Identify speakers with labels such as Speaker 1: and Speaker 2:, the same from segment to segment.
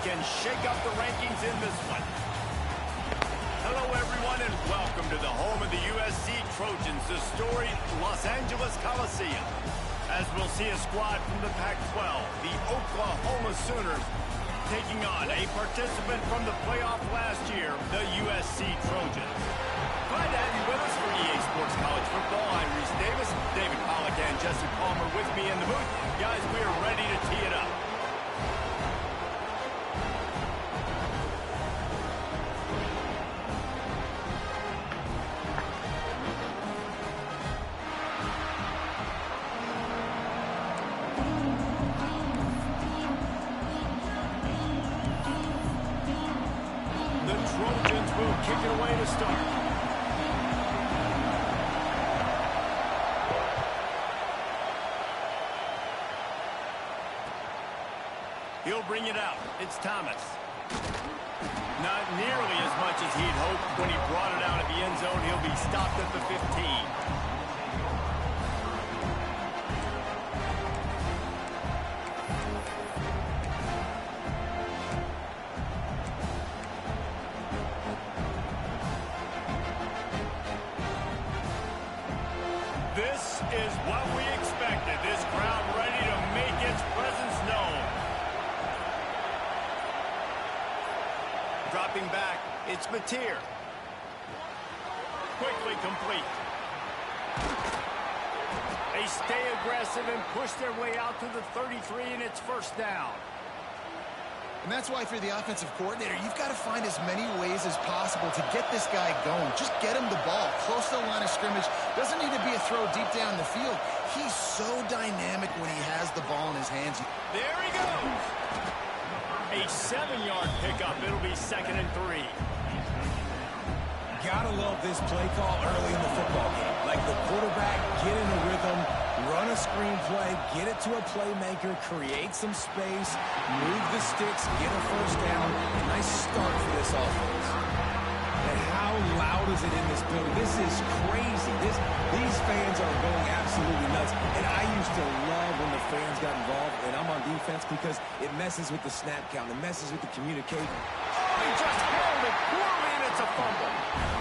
Speaker 1: can shake up the rankings in this one. Hello, everyone, and welcome to the home of the USC Trojans, the storied Los Angeles Coliseum. As we'll see a squad from the Pac-12, the Oklahoma Sooners, taking on a participant from the playoff last year, the USC Trojans. Glad to have you with us for EA Sports College Football. I'm Reese Davis, David Pollack, and Jesse Palmer with me in the booth. Guys, we are ready to tee it up. Kick it away to start. He'll bring it out. It's Thomas. Not nearly as much as he'd hoped when he brought it out of the end zone. He'll be stopped at the 15. This is what we expected. This crowd ready to make its presence known. Dropping back, it's Mateer. Quickly complete. They stay aggressive and push their way out to the 33, and it's first down.
Speaker 2: And that's why, if you're the offensive coordinator, you've got to find as many ways as possible to get this guy going. Just get him the ball close to the line of scrimmage. Doesn't need to be a throw deep down the field. He's so dynamic when he has the ball in his hands.
Speaker 1: There he goes. A 7-yard pickup. It'll be 2nd and 3.
Speaker 3: Gotta love this play call early in the football game. Like the quarterback, get in a rhythm, run a screen play, get it to a playmaker, create some space, move the sticks, get a first down. A nice start for this offense. And how loud is it in this building? This is crazy. These fans are going absolutely nuts. And I used to love when the fans got involved, and I'm on defense because it messes with the snap count. It messes with the communication.
Speaker 1: Oh, he just held it poorly, and it's a fumble.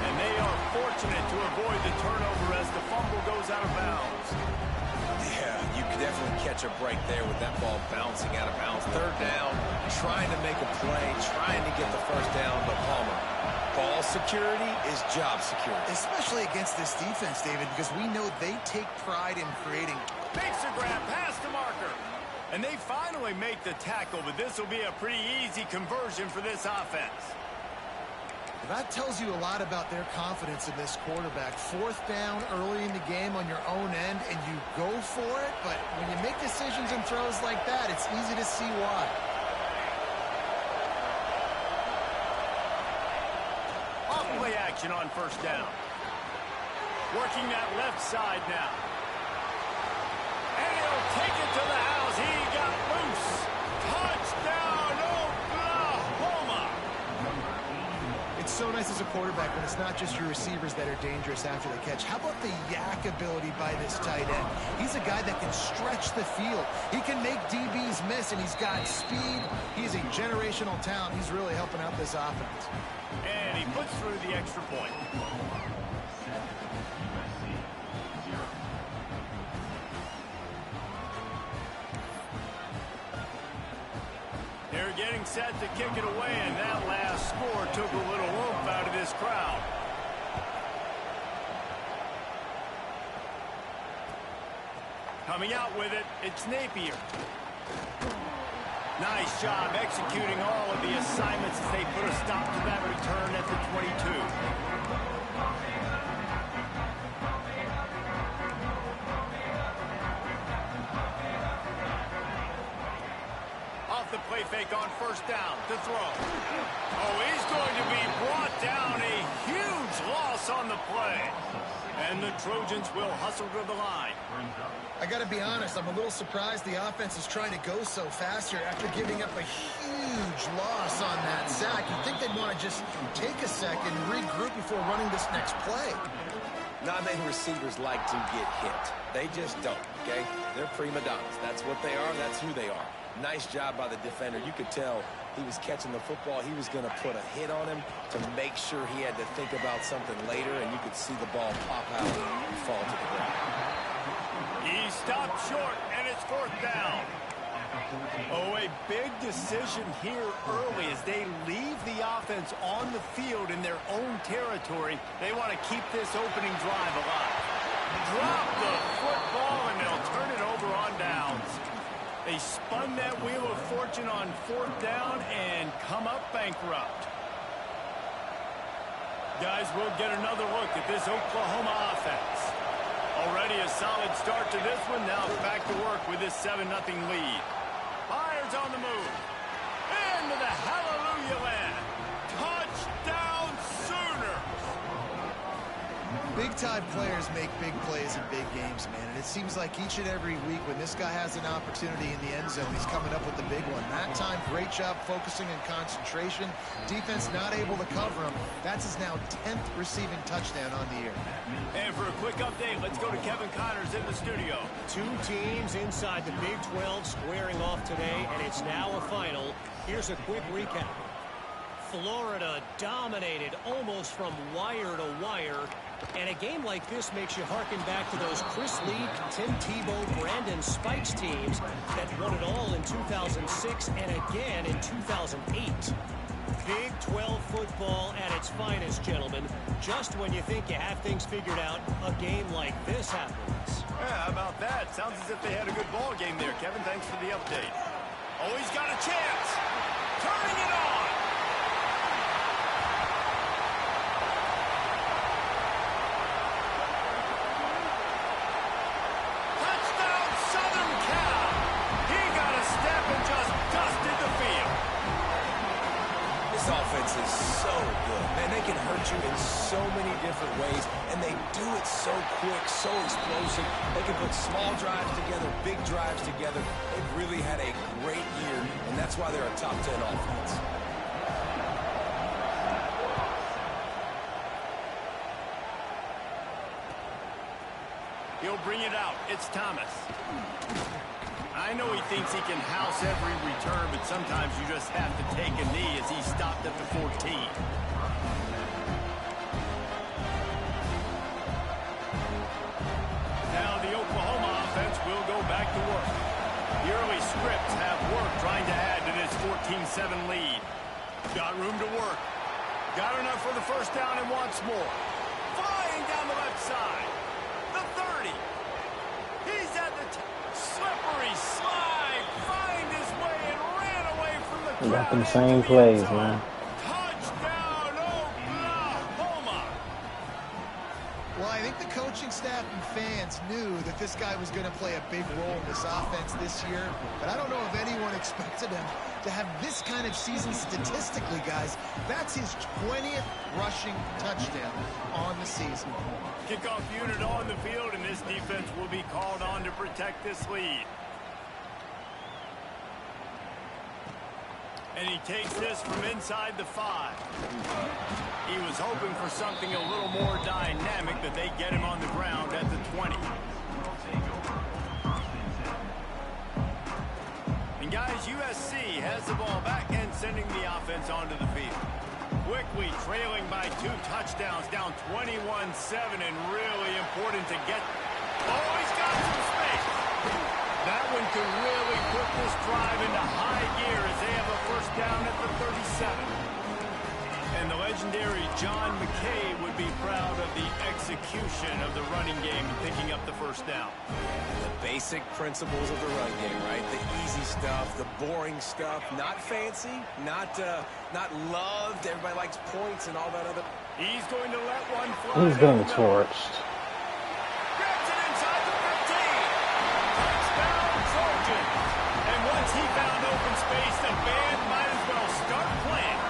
Speaker 1: And they are fortunate to avoid the turnover as the fumble goes out of bounds.
Speaker 3: Yeah, you could definitely catch a break there with that ball bouncing out of bounds. Third down, trying to make a play, trying to get the first down, but Palmer, ball security is job security.
Speaker 2: Especially against this defense, David, because we know they take pride in creating.
Speaker 1: Makes a grab, pass to Marker. And they finally make the tackle, but this will be a pretty easy conversion for this offense.
Speaker 2: That tells you a lot about their confidence in this quarterback. 4th down early in the game on your own end, and you go for it, but when you make decisions and throws like that, it's easy to see why.
Speaker 1: Off-play action on first down. Working that left side now. And he'll take it to the house. He got loose. Touchdown, Oklahoma!
Speaker 2: It's so nice as a quarterback when it's not just your receivers that are dangerous after the catch. How about the yak ability by this tight end? He's a guy that can stretch the field. He can make DBs miss, and he's got speed. He's a generational talent. He's really helping out this offense.
Speaker 1: And he puts through the extra point. They're getting set to kick it away, and that last score took a little oomph out of this crowd. Coming out with it, it's Napier. Nice job executing all of the assignments as they put a stop to that return at the 22. The play fake on first down to throw. Oh, he's going to be brought down. A huge loss on the play. And the Trojans will hustle to the line.
Speaker 2: I got to be honest, I'm a little surprised the offense is trying to go so fast here after giving up a huge loss on that sack. You'd think they'd want to just take a second and regroup before running this next play.
Speaker 3: Not many receivers like to get hit. They just don't, okay? They're prima donnas. That's what they are. That's who they are. Nice job by the defender. You could tell he was catching the football. He was going to put a hit on him to make sure he had to think about something later, and you could see the ball pop out and fall to the ground.
Speaker 1: He stopped short, and it's 4th down. Oh, a big decision here early as they leave the offense on the field in their own territory. They want to keep this opening drive alive. Drop the football, and they'll turn it over on downs. They spun that wheel of fortune on 4th down and come up bankrupt. Guys, we'll get another look at this Oklahoma offense. Already a solid start to this one. Now back to work with this 7-0 lead. Fires on the move. Into the hallelujah land. Touchdown Sooners!
Speaker 2: Big-time players make big plays in big games, man. And it seems like each and every week when this guy has an opportunity in the end zone, he's coming up with the big one. That time, great job focusing and concentration. Defense not able to cover him. That's his now 10th receiving touchdown on the year.
Speaker 1: And for a quick update, let's go to Kevin Connors in the studio.
Speaker 4: Two teams inside the Big 12 squaring off today, and it's now a final. Here's a quick recap. Florida dominated almost from wire to wire. And a game like this makes you harken back to those Chris Leak, Tim Tebow, Brandon Spikes teams that won it all in 2006 and again in 2008. Big 12 football at its finest, gentlemen. Just when you think you have things figured out, a game like this happens.
Speaker 1: Yeah, how about that? Sounds as if they had a good ball game there. Kevin, thanks for the update. Oh, he's got a chance. Turning it on.
Speaker 3: Offense is so good. Man, they can hurt you in so many different ways, and they do it so quick, so explosive. They can put small drives together, big drives together. They've really had a great year, and that's why they're a top 10 offense.
Speaker 1: He'll bring it out. It's Thomas. I know he thinks he can house every return, but sometimes you just have to take a knee as he stopped at the 14. Now the Oklahoma offense will go back to work. The early scripts have worked trying to add to this 14-7 lead. Got room to work. Got enough for the 1st down and wants more. Flying down the left side. The 30. He's at the slippery slide, find his way and ran away from the crowd.
Speaker 5: We got them same plays, man.
Speaker 1: Touchdown, Oklahoma.
Speaker 2: Well, I think the coaching staff and fans knew that this guy was going to play a big role in this offense this year, but I don't know if anyone expected him to have this kind of season statistically, guys. That's his 20th rushing touchdown on the season.
Speaker 1: Kickoff unit on the field, and this defense will be called on to protect this lead. And he takes this from inside the 5. He was hoping for something a little more dynamic, but they get him on the ground at the 20. And guys, USC has the ball back and sending the offense onto the field. Quickly trailing by 2 touchdowns, down 21-7, and really important to get. Oh, he's got some space. That one could really put this drive into high gear as they have a 1st down at the 37. And the legendary John McKay would be proud of the execution of the running game and picking up the 1st down.
Speaker 3: The basic principles of the run game, right? The easy stuff, the boring stuff, not fancy, not loved. Everybody likes points and all that other.
Speaker 1: He's going to let one fly.
Speaker 5: He's getting torched.
Speaker 1: Grabs it inside the 15. Touchdown, Trojans. And once he found open space, the band might as well start playing.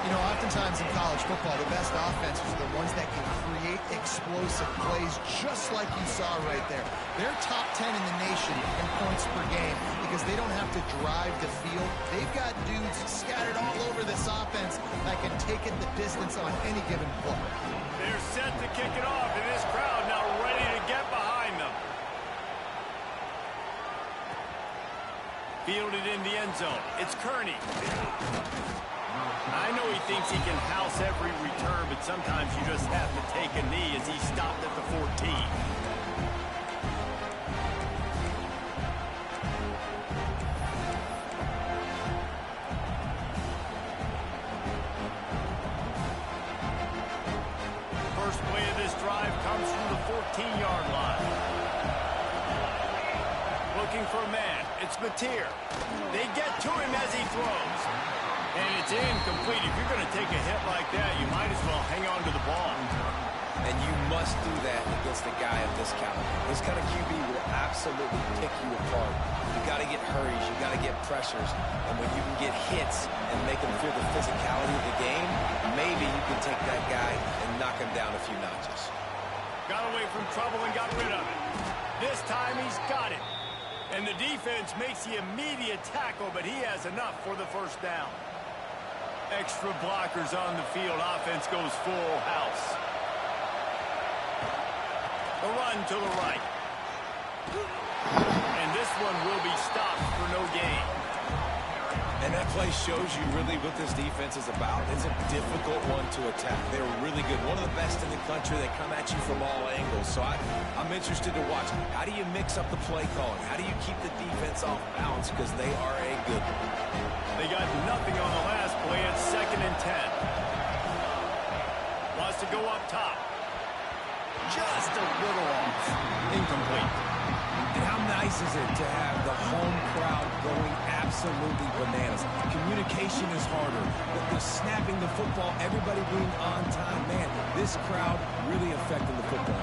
Speaker 2: You know, oftentimes in college football, the best offenses are the ones that can create explosive plays just like you saw right there. They're top 10 in the nation in points per game because they don't have to drive the field. They've got dudes scattered all over this offense that can take it the distance on any given play.
Speaker 1: They're set to kick it off, and this crowd now ready to get behind them. Fielded in the end zone. It's Kearney. I know he thinks he can house every return, but sometimes you just have to take a knee as he stopped at the 14. First play of this drive comes from the 14-yard line. Looking for a man. It's Mateer. They get to him as he throws. And it's incomplete. If you're going to take a hit like that, you might as well hang on to the ball.
Speaker 3: And you must do that against a guy of this caliber. This kind of QB will absolutely pick you apart. You got to get hurries. You got to get pressures. And when you can get hits and make them feel the physicality of the game, maybe you can take that guy and knock him down a few notches.
Speaker 1: Got away from trouble and got rid of it. This time he's got it. And the defense makes the immediate tackle, but he has enough for the first down. Extra blockers on the field. Offense goes full house. The run to the right. And this one will be stopped for no gain.
Speaker 3: And that play shows you really what this defense is about. It's a difficult one to attack. They're really good. One of the best in the country. They come at you from all angles. So I'm interested to watch. How do you mix up the play calling? How do you keep the defense off balance? Because they are a good one.
Speaker 1: They got nothing on the last play. It's 2nd and 10. Wants to go up top. Just a little off. Incomplete.
Speaker 3: And how nice is it to have the home crowd going absolutely bananas? Communication is harder. The snapping the football, everybody being on time. Man, this crowd really affecting the football.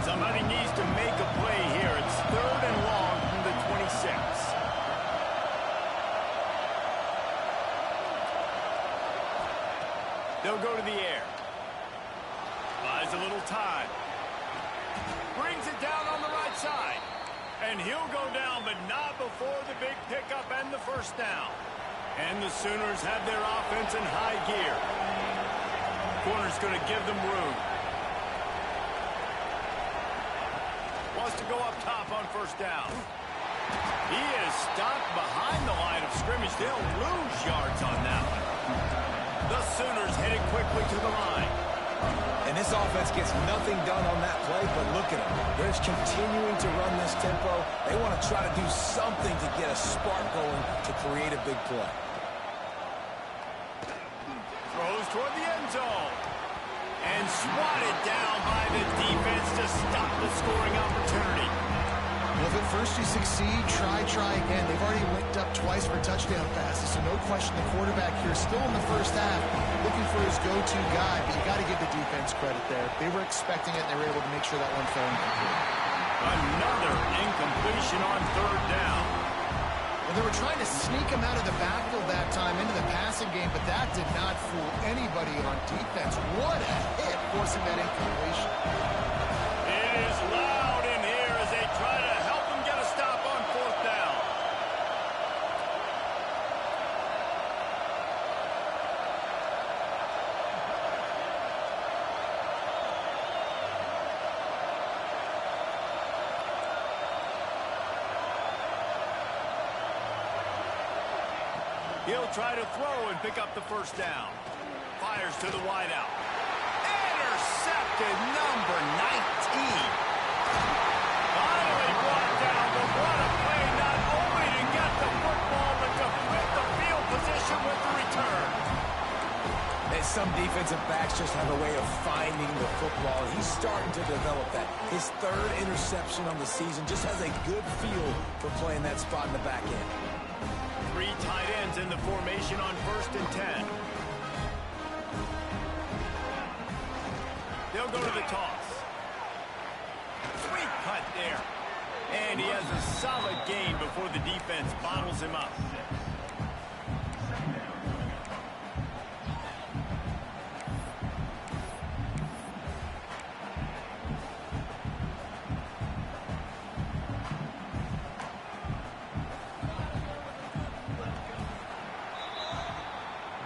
Speaker 1: Somebody needs to make a play here. It's 3rd and long from the 26. They'll go to the air. Buys a little time. Brings it down on the right side. And he'll go down, but not before the big pickup and the first down. And the Sooners have their offense in high gear. Corner's going to give them room. Wants to go up top on first down. He is stopped behind the line of scrimmage. They'll lose yards on that one. The Sooners headed quickly to the line.
Speaker 3: And this offense gets nothing done on that play, but look at them. They're just continuing to run this tempo. They want to try to do something to get a spark going to create a big play.
Speaker 1: Throws toward the end zone. And swatted down by the defense to stop the scoring opportunity.
Speaker 2: Well, if at first you succeed, try again. They've already linked up twice for touchdown passes, so no question the quarterback here still in the first half looking for his go-to guy, but you got to give the defense credit there. They were expecting it, and they were able to make sure that one fell incomplete.
Speaker 1: Another incompletion on 3rd down.
Speaker 2: Well, they were trying to sneak him out of the backfield that time into the passing game, but that did not fool anybody on defense. What a hit forcing that incompletion.
Speaker 1: It is loud in here as they try to help him get a stop on 4th down. He'll try to throw and pick up the first down. Fires to the wideout. Intercepted, number 19. Finally brought down, but what a play, not only to get the football, but to flip the field position with the return.
Speaker 3: And some defensive backs just have a way of finding the football. He's starting to develop that. His 3rd interception on the season just has a good feel for playing that spot in the back end.
Speaker 1: 3 tight ends in the formation on 1st and 10. They'll go to the toss. Sweet cut there. And he has a solid gain before the defense bottles him up.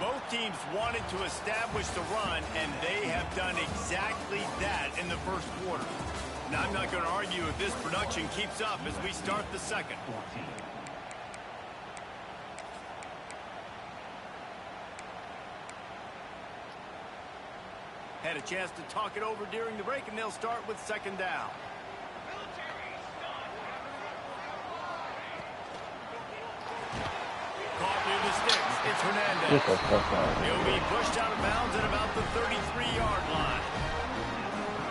Speaker 1: Both teams wanted to establish the run, and they have done exactly that in the first quarter. Now, I'm not going to argue if this production keeps up as we start the second. Had a chance to talk it over during the break, and they'll start with second down. Caught near the sticks. It's Hernandez. He'll be pushed out of bounds at about the 33-yard line.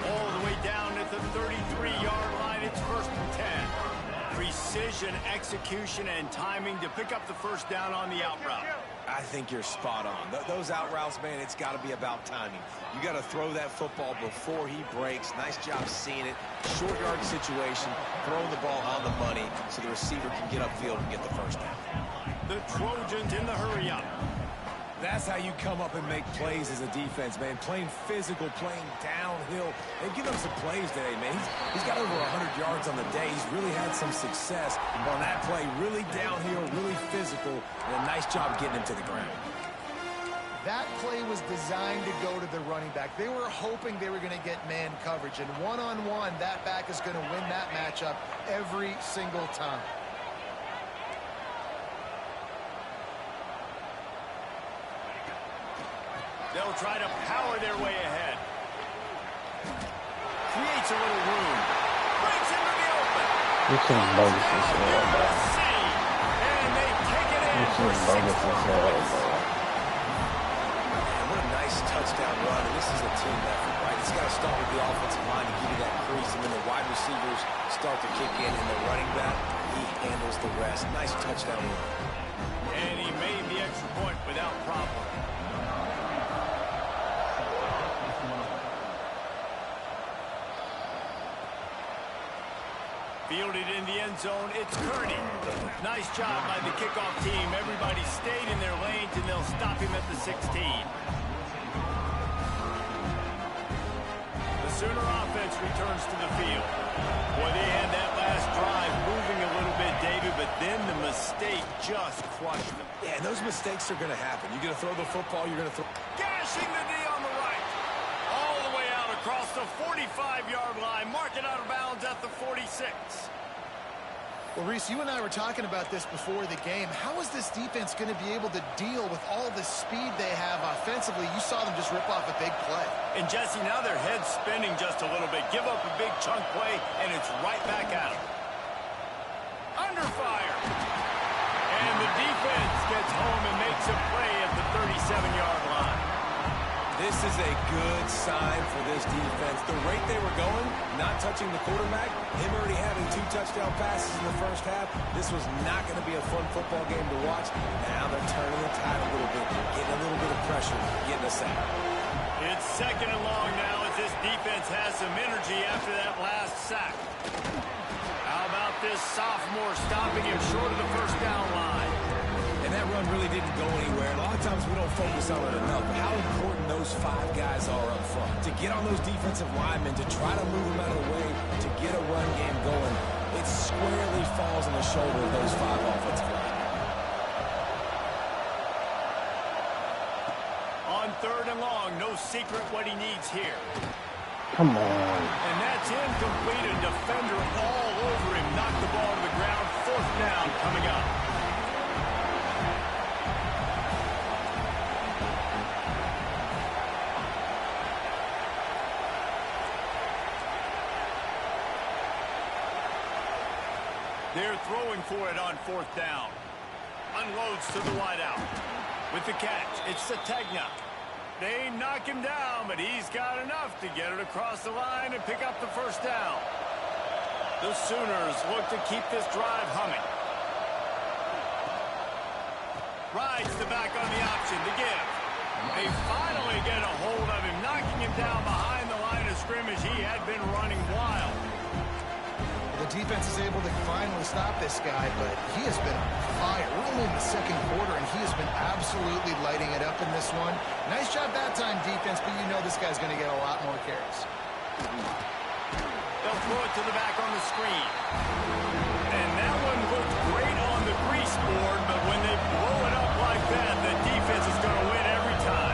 Speaker 1: All the way down at the 33-yard line, it's 1st and 10. Precision, execution, and timing to pick up the first down on the out route.
Speaker 3: I think you're spot on. Those out routes, man, it's got to be about timing. You got to throw that football before he breaks. Nice job seeing it. Short yard situation, throwing the ball on the money so the receiver can get upfield and get the first down.
Speaker 1: The Trojans in the hurry up.
Speaker 3: That's how you come up and make plays as a defense, man. Playing physical, playing downhill. They've given him some plays today, man. He's got over 100 yards on the day. He's really had some success on that play. Really downhill, really physical, and a nice job getting him to the ground.
Speaker 2: That play was designed to go to the running back. They were hoping they were going to get man coverage, and one-on-one, that back is going to win that matchup every single time.
Speaker 1: They'll try to power their way ahead. Creates a little room. Breaks into the open.
Speaker 5: You can bogus as hell, bro.
Speaker 1: And they take it in.
Speaker 5: You can bogus as hell, bro.
Speaker 3: Man, what a nice touchdown run. And this is a team effort, right? It's got to start with the offensive line to give you that crease, and then the wide receivers start to kick in, and the running back, he handles the rest. Nice touchdown run.
Speaker 1: And he made the extra point without problem. Fielded in the end zone, it's Kearney. Nice job by the kickoff team. Everybody stayed in their lanes, and they'll stop him at the 16. The Sooner offense returns to the field. Boy, they had that last drive moving a little bit, David, but then the mistake just crushed them.
Speaker 3: Yeah, and those mistakes are going to happen. You're going to throw the football, you're going to throw...
Speaker 1: Gashing the D on the right. All the way out across the 45-yard line. Mark it out of bounds at the 46.
Speaker 2: Well, Reese, you and I were talking about this before the game. How is this defense going to be able to deal with all the speed they have offensively? You saw them just rip off a big play.
Speaker 1: And, Jesse, now their head's spinning just a little bit. Give up a big chunk play, and it's right back at them. Under fire. And the defense gets home and makes a play at the 37-yard line.
Speaker 3: This is a good sign for this defense. The rate they were going, not touching the quarterback, him already having 2 touchdown passes in the first half, this was not going to be a fun football game to watch. Now they're turning the tide a little bit, getting a little bit of pressure, getting a sack.
Speaker 1: It's 2nd and long now as this defense has some energy after that last sack. How about this sophomore stopping him short of the first down line?
Speaker 3: And that run really didn't go anywhere. And a lot of times we don't focus on it enough. But how important those 5 guys are up front. To get on those defensive linemen, to try to move them out of the way, to get a run game going, it squarely falls on the shoulder of those 5 offensive linemen.
Speaker 1: On 3rd and long, no secret what he needs here.
Speaker 5: Come on.
Speaker 1: And that's incomplete. A defender all over him. Knocked the ball to the ground. 4th down coming up. They're throwing for it on 4th down. Unloads to the wideout. With the catch, it's Sategna. They knock him down, but he's got enough to get it across the line and pick up the first down. The Sooners look to keep this drive humming. Rides the back on the option to give. They finally get a hold of him, knocking him down behind the line of scrimmage. He had been running wild.
Speaker 2: The defense is able to finally stop this guy, but he has been on fire. We're only in the 2nd quarter, and he has been absolutely lighting it up in this one. Nice job that time, defense, but you know this guy's going to get a lot more carries.
Speaker 1: They'll throw it to the back on the screen. And that one looked great on the grease board, but when they blow it up like that, the defense is going to win every time.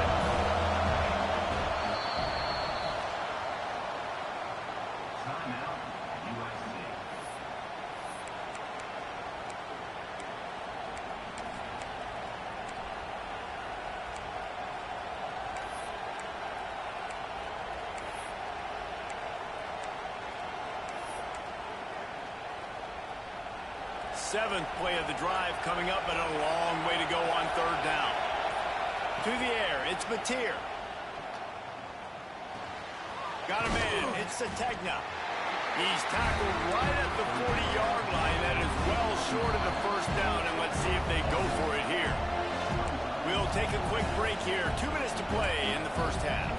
Speaker 1: 7th play of the drive coming up, but a long way to go on 3rd down. To the air, it's Mateer. Got a man, it's Sategna. He's tackled right at the 40-yard line. That is well short of the 1st down, and let's see if they go for it here. We'll take a quick break here. 2 minutes to play in the 1st half.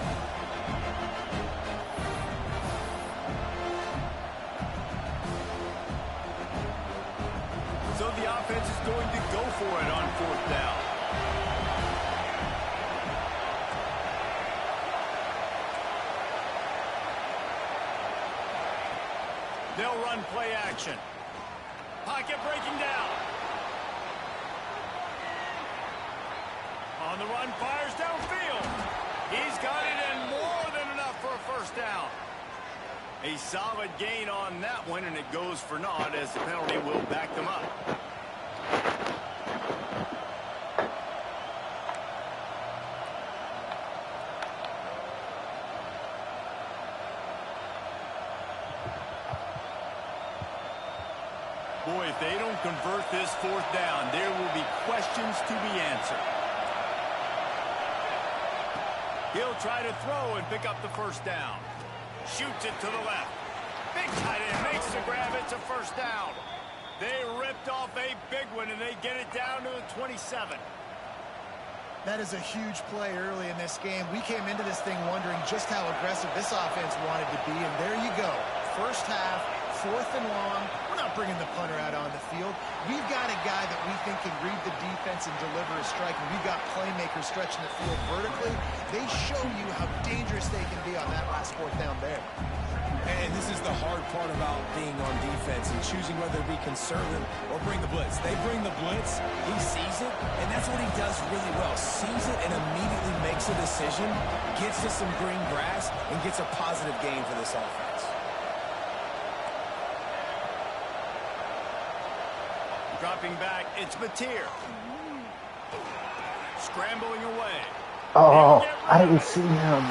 Speaker 1: So the offense is going to go for it on 4th down. They'll run play action. Pocket breaking down. On the run, fires downfield. He's got it, and more than enough for a 1st down. A solid gain on that one, and it goes for naught as the penalty will back them up. Boy, if they don't convert this 4th down, there will be questions to be answered. He'll try to throw and pick up the 1st down. Shoots it to the left. Big tight end makes the grab. It's a 1st down. They ripped off a big one, and they get it down to the 27.
Speaker 2: That is a huge play early in this game. We came into this thing wondering just how aggressive this offense wanted to be, and there you go. 1st half, 4th and long. We're not bringing the punter out on the field. We've got a guy that we think can read the defense and deliver a strike, and we've got playmakers stretching the field vertically. They show you how dangerous they can be on that last 4th down there.
Speaker 3: And this is the hard part about being on defense and choosing whether to be conservative or bring the blitz. They bring the blitz, he sees it, and that's what he does really well. Sees it and immediately makes a decision, gets to some green grass, and gets a positive gain for this offense.
Speaker 1: Dropping back, it's Mateer. Scrambling away.
Speaker 5: Oh, I didn't see him.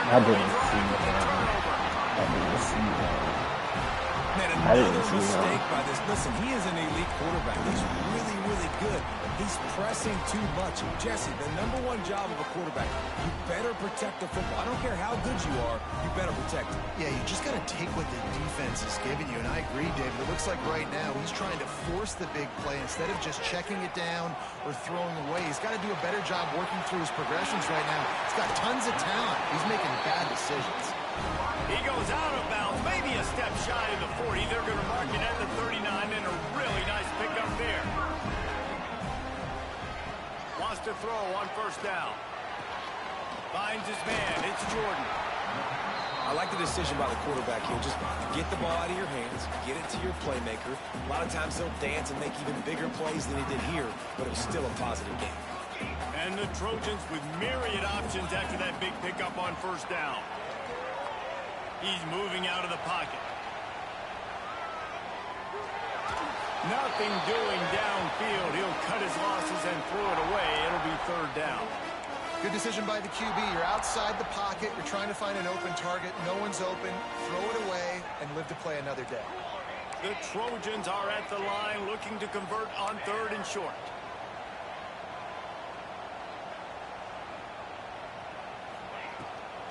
Speaker 5: I didn't see him.
Speaker 3: Man, another mistake by this. Listen, he is an elite quarterback. He's really, really good. He's pressing too much. Jesse, the #1 job of a quarterback, you better protect the football. I don't care how good you are, you better protect it.
Speaker 2: Yeah, you just got to take what the defense is giving you, and I agree, David. It looks like right now he's trying to force the big play instead of just checking it down or throwing away. He's got to do a better job working through his progressions right now. He's got tons of talent. He's making bad decisions.
Speaker 1: He goes out of bounds, maybe a step shy of the 40. They're going to mark it at the 39, and a really nice pickup there. Wants to throw on 1st down. Finds his man. It's Jordan.
Speaker 3: I like the decision by the quarterback here. Just get the ball out of your hands, get it to your playmaker. A lot of times they'll dance and make even bigger plays than he did here, but it was still a positive game.
Speaker 1: And the Trojans with myriad options after that big pickup on 1st down. He's moving out of the pocket. Nothing doing downfield. He'll cut his losses and throw it away. It'll be 3rd down.
Speaker 2: Good decision by the QB. You're outside the pocket. You're trying to find an open target. No one's open. Throw it away and live to play another day.
Speaker 1: The Trojans are at the line looking to convert on 3rd and short.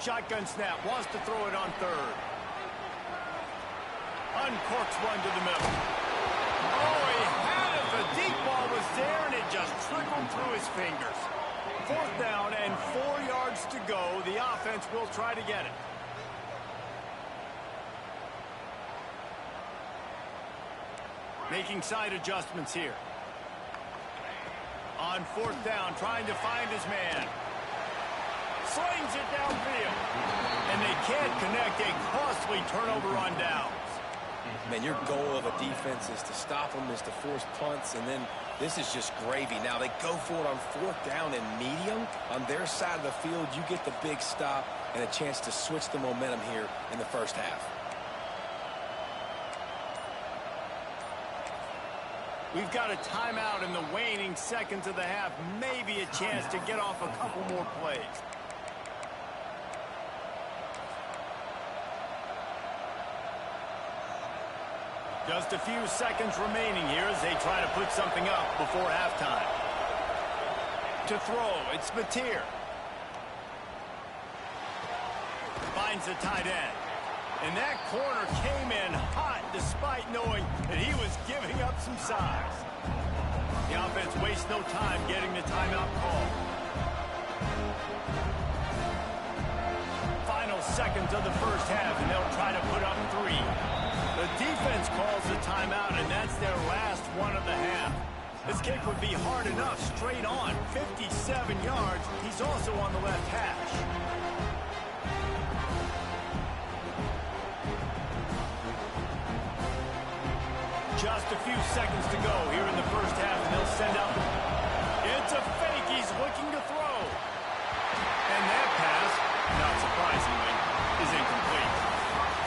Speaker 1: Shotgun snap. Wants to throw it on 3rd. Uncorks one to the middle. Oh, he had it. The deep ball was there, and it just trickled through his fingers. 4th down and 4 yards to go. The offense will try to get it. Making side adjustments here. On 4th down, trying to find his man. Slings it downfield. And they can't connect. A costly turnover on downs.
Speaker 3: Man, your goal of a defense is to stop them, is to force punts, and then this is just gravy. Now, they go for it on 4th down and medium. On their side of the field, you get the big stop and a chance to switch the momentum here in the 1st half.
Speaker 1: We've got a timeout in the waning seconds of the half. Maybe a chance to get off a couple more plays. Just a few seconds remaining here as they try to put something up before halftime. To throw, it's Mateer. Finds the tight end. And that corner came in hot despite knowing that he was giving up some size. The offense wastes no time getting the timeout call. Final seconds of the first half, and they'll try to put up 3. The defense calls the timeout, and that's their last one of the half. This kick would be hard enough straight on. 57 yards. He's also on the left hash. Just a few seconds to go here in the first half, and they'll send out. It's a fake. He's looking to throw. And that pass, not surprisingly, is incomplete.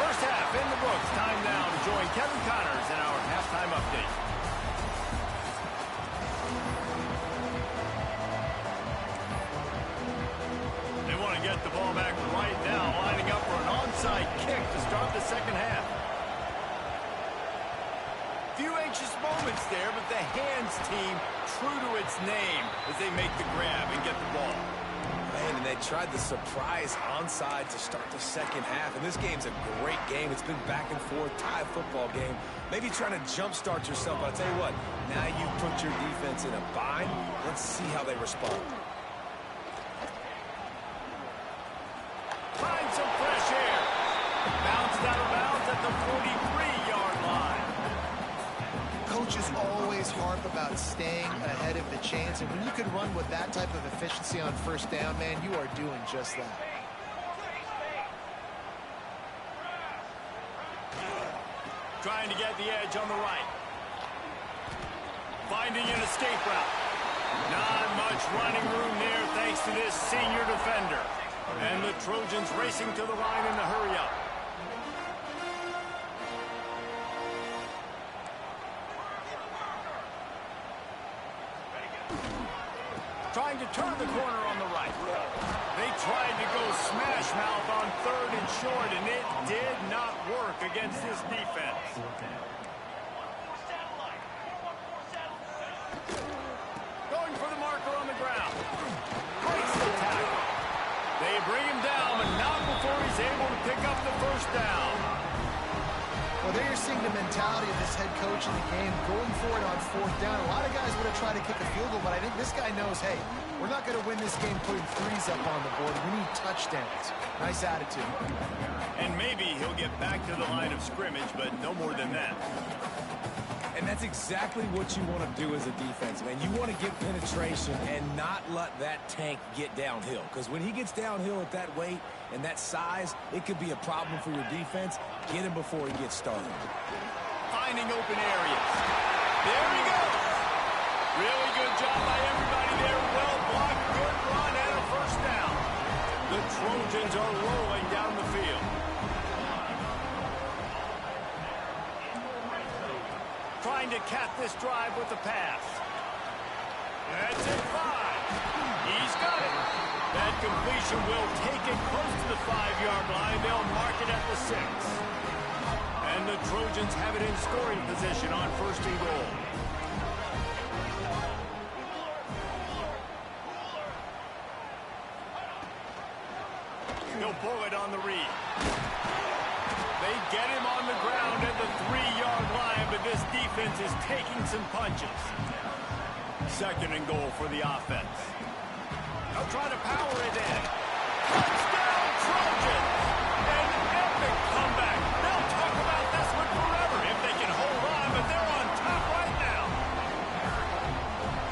Speaker 1: First half in the books. Time now to join Kevin Connors in our halftime update. They want to get the ball back right now, lining up for an onside kick to start the second half. Few anxious moments there, but the hands team true to its name as they make the grab and get the ball.
Speaker 3: Man, and they tried the surprise onside to start the second half. And this game's a great game. It's been back and forth, tie football game. Maybe trying to jumpstart yourself. But I'll tell you what, now you put your defense in a bind. Let's see how they respond.
Speaker 1: Find some fresh air. Bounced out of bounds at the 43-yard line.
Speaker 2: Coaches always harp about staying ahead of the chains, and when you can run with that type of efficiency on first down, man, you are doing just that.
Speaker 1: Trying to get the edge on the right. Finding an escape route. Not much running room there thanks to this senior defender. And the Trojans racing to the line in the hurry-up. Trying to turn the corner on the right. They tried to go smash mouth on 3rd and short, and it did not work against this defense. Going for the marker on the ground. Breaks the tackle. They bring him down, but not before he's able to pick up the first down.
Speaker 2: Well, there you're seeing the mentality of this head coach in the game, going for it on 4th down. A lot of guys would have tried to kick a field goal, but I think this guy knows, hey, we're not going to win this game putting 3s up on the board. We need touchdowns. Nice attitude.
Speaker 1: And maybe he'll get back to the line of scrimmage, but no more than that.
Speaker 3: And that's exactly what you want to do as a defense, man. You want to get penetration and not let that tank get downhill. Because when he gets downhill at that weight and that size, it could be a problem for your defense. Get him before he gets started.
Speaker 1: Finding open areas. There he goes. Really good job by everybody there. Well blocked, good run, and a first down. The Trojans are rolling down the field. Trying to cap this drive with the pass. That's it, 5. He's got it. That completion will take it close to the 5-yard line. They'll mark it at the 6. And the Trojans have it in scoring position on 1st and goal. He'll pull it on the read. They get him on the ground at the 3-yard line, but this defense is taking some punches. 2nd and goal for the offense. They'll try to power it in. Touchdown, Trojans! An epic comeback. They'll talk about this one forever if they can hold on, but they're on top right now.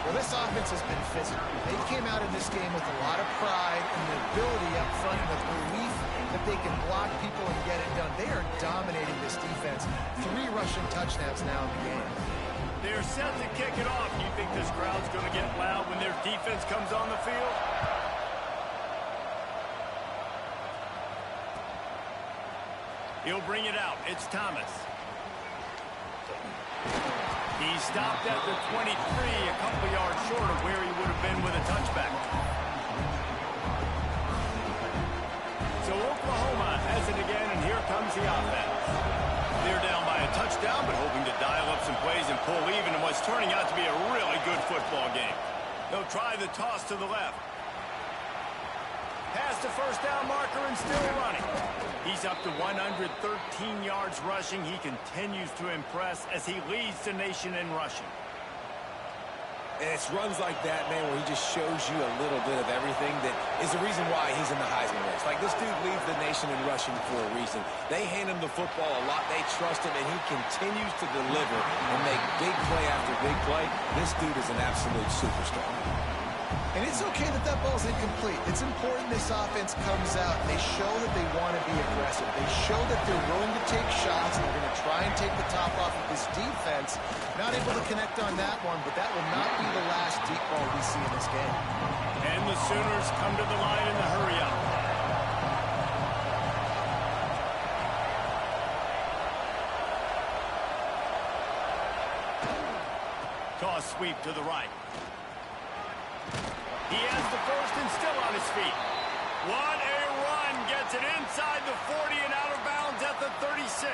Speaker 2: Well, this offense has been physical. They came out in this game with a lot of pride and the ability up front and the belief that they can block people and get it done. They are dominating this defense. 3 rushing touchdowns now in the game.
Speaker 1: They're set to kick it off. Do you think this crowd's going to get loud when their defense comes on the field? He'll bring it out. It's Thomas. He stopped at the 23, a couple yards short of where he would have been with a touchback. So Oklahoma has it again, and here comes the offense. They're down by a touchdown, but hoping pull even in what's turning out to be a really good football game. They'll try the toss to the left. Past the first down marker and still running. He's up to 113 yards rushing. He continues to impress as he leads the nation in rushing.
Speaker 3: And it's runs like that, man, where he just shows you a little bit of everything that is the reason why he's in the Heisman race. Like, this dude leads the nation in rushing for a reason. They hand him the football a lot. They trust him, and he continues to deliver and make big play after big play. This dude is an absolute superstar.
Speaker 2: And it's okay that that ball's incomplete. It's important this offense comes out and they show that they want to be aggressive. They show that they're willing to take shots and they're going to try and take the top off of this defense. Not able to connect on that one, but that will not be the last deep ball we see in this game.
Speaker 1: And the Sooners come to the line in the hurry-up. Toss sweep to the right. He has the first and still on his feet. What a run. Gets it inside the 40 and out of bounds at the 36.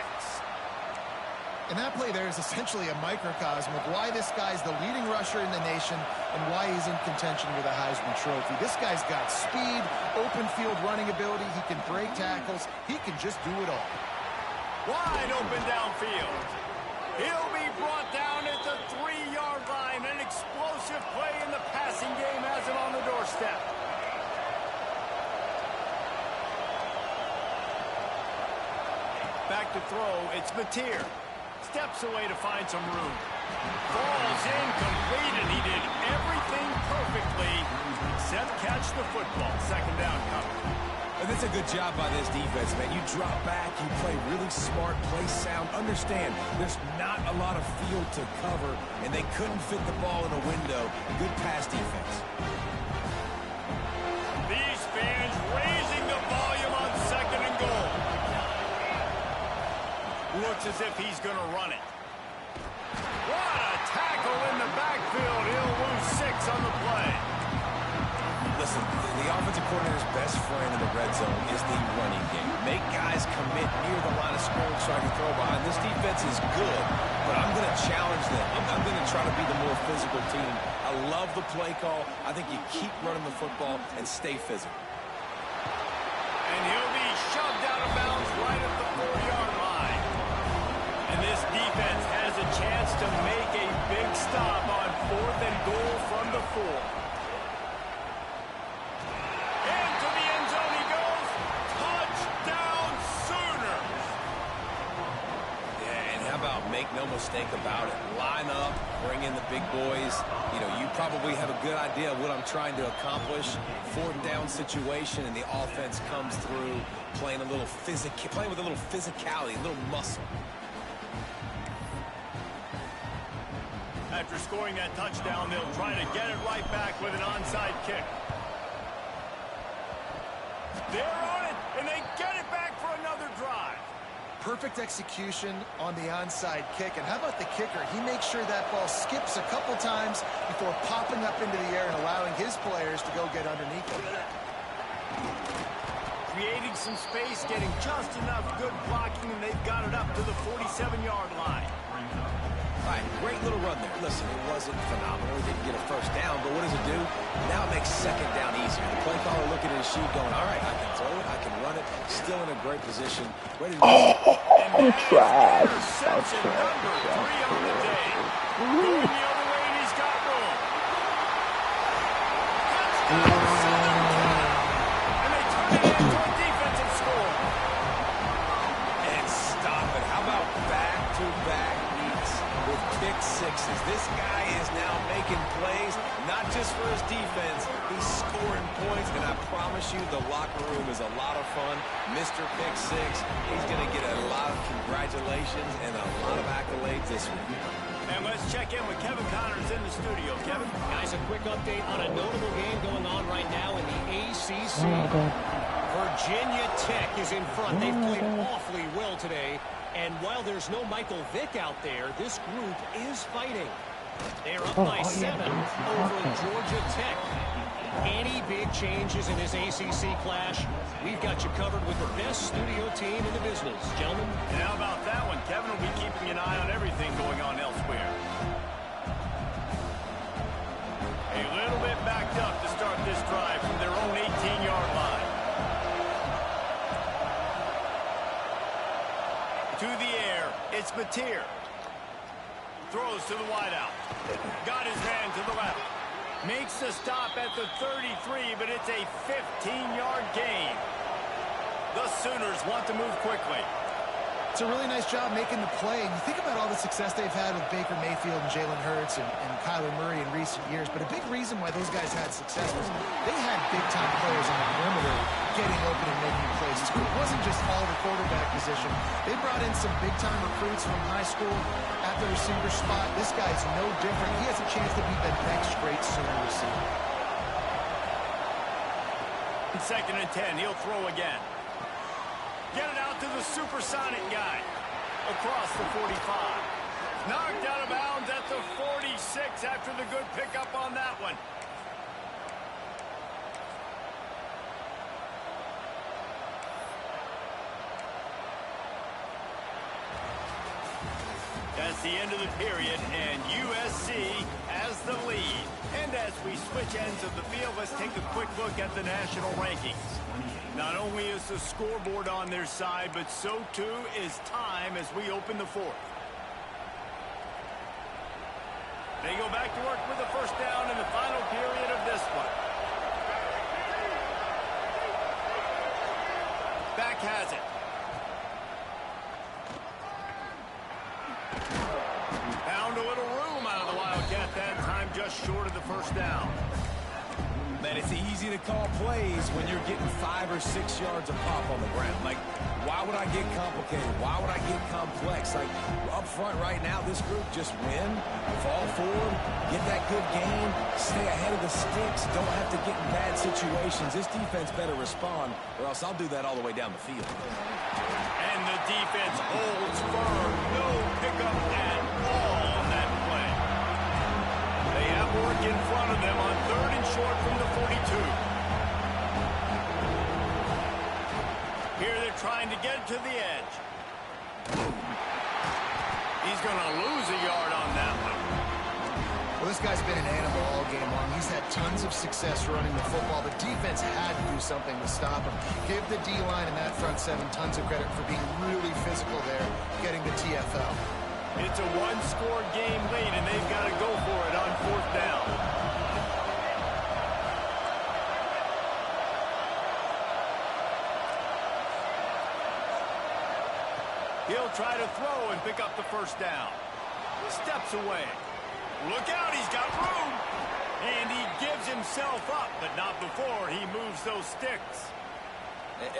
Speaker 2: And that play there is essentially a microcosm of why this guy's the leading rusher in the nation and why he's in contention with a Heisman Trophy. This guy's got speed, open field running ability. He can break tackles. He can just do it all.
Speaker 1: Wide open downfield. He'll be brought down at the 3-yard line. An explosive play in the passing game has him on the doorstep. Back to throw, it's Mateer. Steps away to find some room. Falls incomplete, and he did everything perfectly except catch the football. Second down coming.
Speaker 3: And that's a good job by this defense, man. You drop back, you play really smart, play sound. Understand, there's not a lot of field to cover, and they couldn't fit the ball in a window. Good pass defense.
Speaker 1: These fans raising the volume on second and goal. Looks as if he's going to run it. What a tackle in the backfield. He'll lose 6 on the play.
Speaker 3: Listen, the offensive coordinator's best friend in the red zone is the running game. Make guys commit near the line of scrimmage so I can throw behind. This defense is good, but I'm going to challenge them. I'm going to try to be the more physical team. I love the play call. I think you keep running the football and stay physical.
Speaker 1: And he'll be shoved out of bounds right at the 4-yard line. And this defense has a chance to make a big stop on 4th and goal from the 4.
Speaker 3: Make no mistake about it. Line up, bring in the big boys. You know, you probably have a good idea of what I'm trying to accomplish. 4th down situation, and the offense comes through playing with a little physicality, a little muscle.
Speaker 1: After scoring that touchdown, they'll try to get it right back with an onside kick. They're on it, and they get it back for another drive.
Speaker 2: Perfect execution on the onside kick. And how about the kicker? He makes sure that ball skips a couple times before popping up into the air and allowing his players to go get underneath it.
Speaker 1: Creating some space, getting just enough good blocking, and they've got it up to the 47-yard line.
Speaker 3: All right, great little run there. Listen, it wasn't phenomenal. He didn't get a first down, but what does it do? Now it makes second down easier. The play caller looking at his sheet going, all right, I can throw it, I can run it. Still in a great position. Ready to
Speaker 5: trash.
Speaker 1: Interception number 3 on the day. Going the other way, and he's got room. And they turn it into a defensive score.
Speaker 3: And stop it. How about back-to-back beats with pick sixes? This guy is now making plays, not just for his defense. He's scoring points, and I promise you the locker room is a lot of fun. Mr. Pick Six, he's going to get a lot of congratulations and a lot of accolades this week.
Speaker 1: And let's check in with Kevin Connors in the studio. Kevin?
Speaker 4: Guys, a quick update on a notable game going on right now in the ACC. Virginia Tech is in front. They've played awfully well today. And while there's no Michael Vick out there, this group is fighting. They're up by 7 over Georgia Tech. Any big changes in this ACC clash, we've got you covered with the best studio team in the business. Gentlemen?
Speaker 1: And how about that one? Kevin will be keeping an eye on everything going on elsewhere. Matier. Throws to the wideout. Got his man to the left. Makes the stop at the 33, but it's a 15-yard gain. The Sooners want to move quickly.
Speaker 2: It's a really nice job making the play. And you think about all the success they've had with Baker Mayfield and Jalen Hurts and Kyler Murray in recent years. But a big reason why those guys had success was they had big-time players on the perimeter getting open and making plays too. It wasn't just all the quarterback position. They brought in some big-time recruits from high school at the receiver spot. This guy's no different. He has a chance to be the next great Sooner receiver.
Speaker 1: 2nd and 10. He'll throw again. Get it out to the supersonic guy. Across the 45. Knocked out of bounds at the 46 after the good pickup on that one. That's the end of the period, and USC has the lead. And as we switch ends of the field, let's take a quick look at the national rankings. Not only is the scoreboard on their side, but so too is time as we open the fourth. They go back to work with the first down in the final period of this one. Back has it. Found a little room out of the Wildcat that time, just short of the first down.
Speaker 3: Man, it's easy to call plays when you're getting 5 or 6 yards of pop on the ground. Like, why would I get complicated? Why would I get complex? Like, up front right now, this group just win, fall forward, get that good gain, stay ahead of the sticks, don't have to get in bad situations. This defense better respond, or else I'll do that all the way down the field.
Speaker 1: And the defense holds firm. No pickup at all on that play. They have work in front of them on 3rd and short from the 42. Here they're trying to get to the edge. He's going to lose a yard on that one.
Speaker 2: Well, this guy's been an animal all game long. He's had tons of success running the football. The defense had to do something to stop him. Give the D-line and that front seven tons of credit for being really physical there, getting the TFL.
Speaker 1: It's a one-score game lead, and they've got to go for it on 4th down. He'll try to throw and pick up the first down. Steps away. Look out, he's got room. And he gives himself up, but not before he moves those sticks.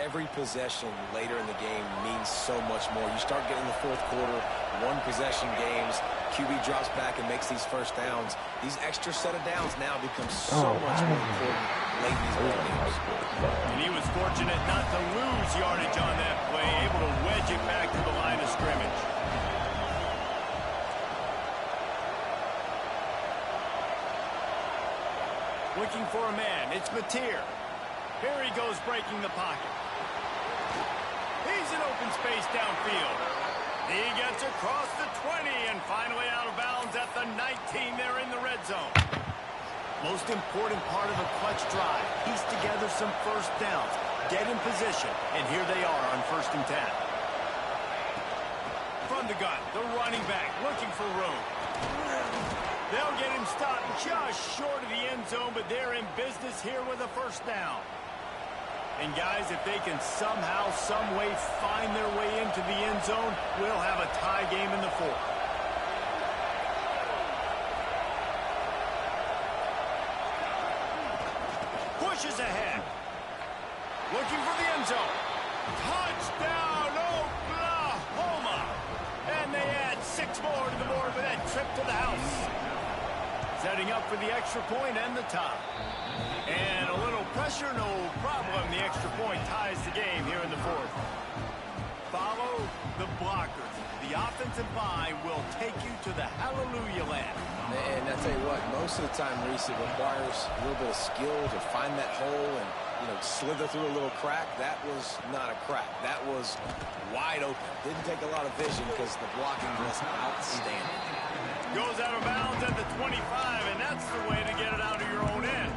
Speaker 3: Every possession later in the game means so much more. You start getting the 4th quarter, one-possession games, QB drops back and makes these first downs. These extra set of downs now become so much more important late in these ball games.
Speaker 1: And he was fortunate not to lose yardage on that play, able to wedge it back to the line of scrimmage. Looking for a man. It's Matier. Here he goes breaking the pocket. He's in open space downfield. He gets across the 20 and finally out of bounds at the 19 there in the red zone. Most important part of a clutch drive. Piece together some first downs. Get in position. And here they are on 1st and 10. From the gun, the running back looking for room. They'll get him stopped just short of the end zone, but they're in business here with a first down. And guys, if they can somehow, some way find their way into the end zone, we'll have a tie game in the 4th. Pushes ahead. Looking for the end zone. Touchdown, Oklahoma! And they add 6 more to the board with that trip to the house. Setting up for the extra point and the tie. And a little pressure, no problem. The extra point ties the game here in the 4th. Follow the blockers. The offensive line will take you to the hallelujah land.
Speaker 3: And I tell you what, most of the time, Reese, it requires a little bit of skill to find that hole and, you know, slither through a little crack. That was not a crack. That was wide open. Didn't take a lot of vision because the blocking was outstanding.
Speaker 1: Goes out of bounds at the 25, and that's the way to get it out of your own end.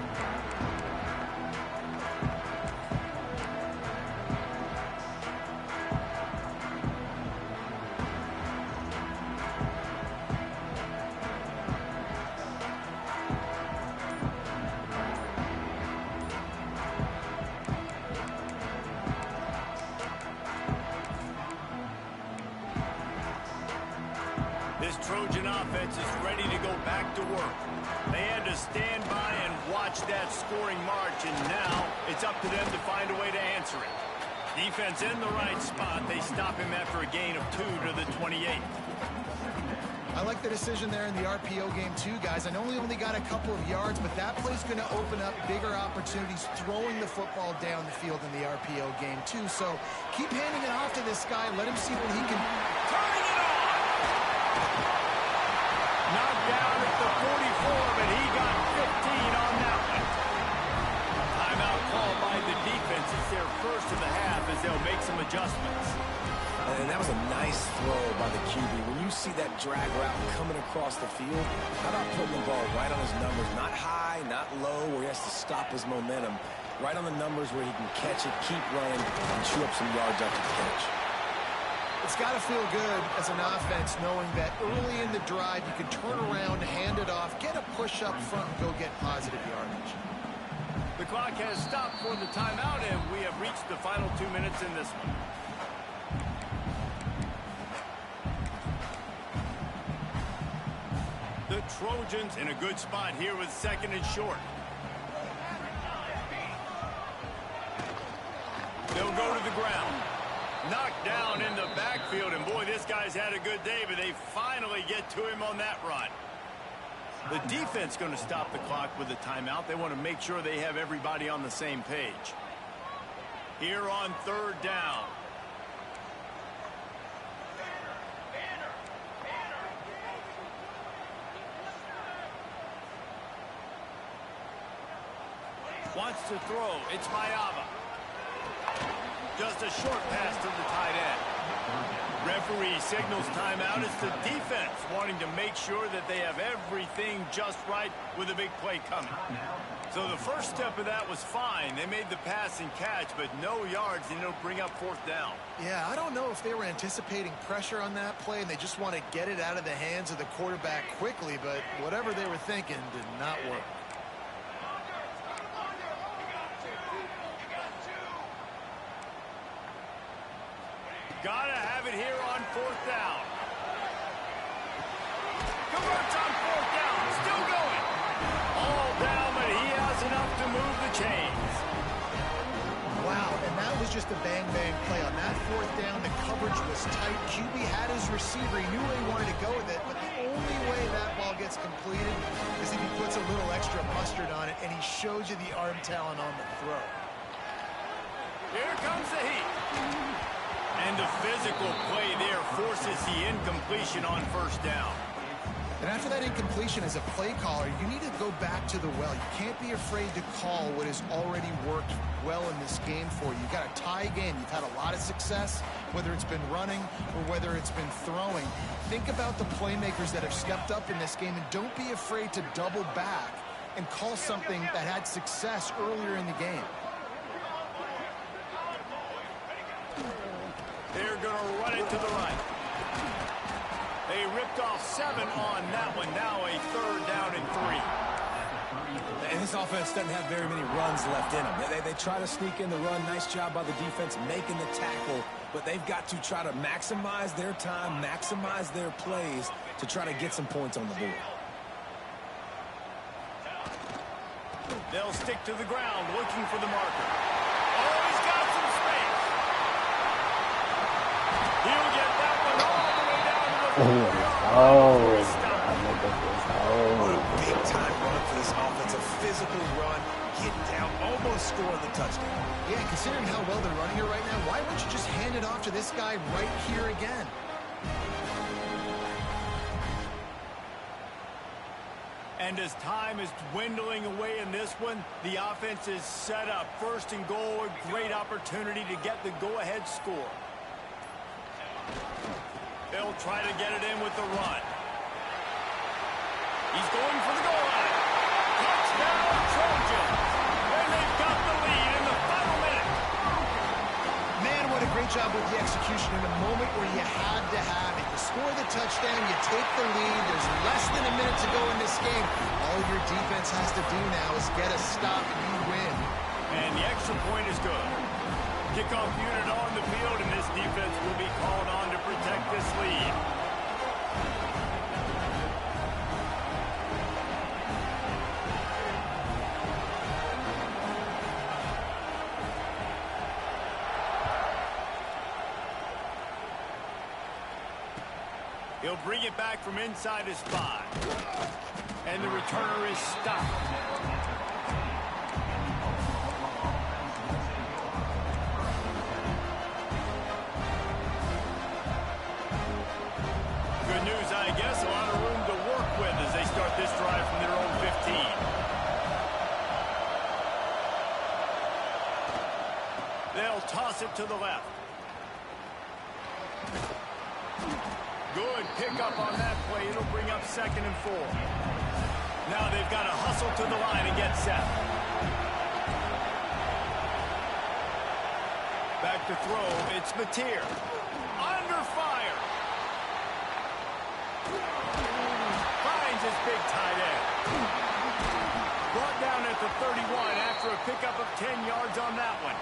Speaker 1: Trojan offense is ready to go back to work. They had to stand by and watch that scoring march, and now it's up to them to find a way to answer it. Defense in the right spot. They stop him after a gain of 2 to the 28.
Speaker 2: I like the decision there in the RPO game too, guys. I know he only got a couple of yards, but that play's going to open up bigger opportunities throwing the football down the field in the RPO game too. So keep handing it off to this guy. Let him see what he can.
Speaker 1: Turning it on! Knocked down at the 44, but he got 15 on that one. Timeout called by the defense. It's their first of the half as they'll make some adjustments.
Speaker 3: And that was a nice throw by the QB. When you see that drag route coming across the field, how about putting the ball right on his numbers? Not high, not low, where he has to stop his momentum. Right on the numbers where he can catch it, keep running, and chew up some yards after the catch.
Speaker 2: It's got to feel good as an offense knowing that early in the drive you can turn around, hand it off, get a push up front, and go get positive yardage.
Speaker 1: The clock has stopped for the timeout, and we have reached the final 2 minutes in this one. The Trojans in a good spot here with 2nd and short. They'll go to the ground. Knocked down in the backfield, and boy, this guy's had a good day, but they finally get to him on that run. The defense going to stop the clock with a timeout. They want to make sure they have everybody on the same page. Here on 3rd down. Wants to throw. It's Mayava. Just a short pass to the tight end. Referee signals timeout. It's the defense wanting to make sure that they have everything just right with a big play coming. So the first step of that was fine. They made the pass and catch, but no yards, and it'll bring up 4th down.
Speaker 2: Yeah, I don't know if they were anticipating pressure on that play and they just want to get it out of the hands of the quarterback quickly, but whatever they were thinking did not work.
Speaker 1: Gotta have it here on 4th down. Converts on 4th down. Still going. All down, but he has enough to move the chains.
Speaker 2: Wow, and that was just a bang-bang play. On that 4th down, the coverage was tight. QB had his receiver. He knew where he wanted to go with it, but the only way that ball gets completed is if he puts a little extra mustard on it, and he shows you the arm talent on the throw.
Speaker 1: Here comes the heat. And the physical play there forces the incompletion on 1st down.
Speaker 2: And after that incompletion, as a play caller, you need to go back to the well. You can't be afraid to call what has already worked well in this game for you. You've got a tie game. You've had a lot of success, whether it's been running or whether it's been throwing. Think about the playmakers that have stepped up in this game, and don't be afraid to double back and call something that had success earlier in the game.
Speaker 1: They're going to run it to the right. They ripped off 7 on that one. Now a 3rd down and 3.
Speaker 3: And this offense doesn't have very many runs left in them. They try to sneak in the run. Nice job by the defense making the tackle. But they've got to try to maximize their time, maximize their plays to try to get some points on the board.
Speaker 1: They'll stick to the ground looking for the marker. Oh, he's got some space. He'll get that one all the way down to the 4-yard line.
Speaker 3: What a big-time run for this offense. A physical run, get down, almost scoring the touchdown.
Speaker 2: Yeah, considering how well they're running here right now, why wouldn't you just hand it off to this guy right here again?
Speaker 1: And as time is dwindling away in this one, the offense is set up. 1st and goal, a great opportunity to get the go-ahead score. They'll try to get it in with the run. He's going for the goal line. Touchdown, Trojans. And they've got the lead in the final minute.
Speaker 2: Man, what a great job with the execution in a moment where you had to have it. You score the touchdown, you take the lead. There's less than a minute to go in this game. All your defense has to do now is get a stop and you win.
Speaker 1: And the extra point is good. Kickoff unit on the field, and this defense will be called on to protect this lead. He'll bring it back from inside his 5. And the returner is stopped. Good news, I guess. A lot of room to work with as they start this drive from their own 15. They'll toss it to the left. Good pickup on that play. It'll bring up 2nd and 4. Now they've got to hustle to the line and get set. Back to throw. It's Mateer. Under fire. Finds his big tight end. Brought down at the 31 after a pickup of 10 yards on that one.